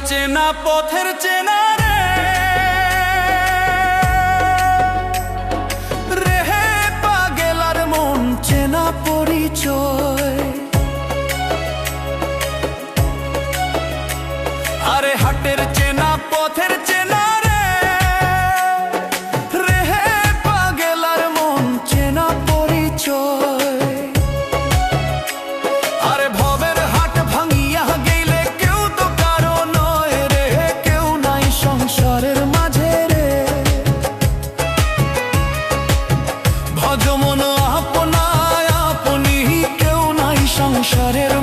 চেনা পথের চেনা রে রেহে পাগেলার মন চেনা পরিচয়। আরে হাটের চেনা পথের চেনা রে রেহে পাগেলার মন চেনা পরিচয়। আরে ভবের হাট ভাঙিয়া গেলে কেউ তো কারো নয় রে, কেউ নাই সংসারের মাঝে রে। ভজ মন আপনায় আপনি, কেউ নাই সংসারের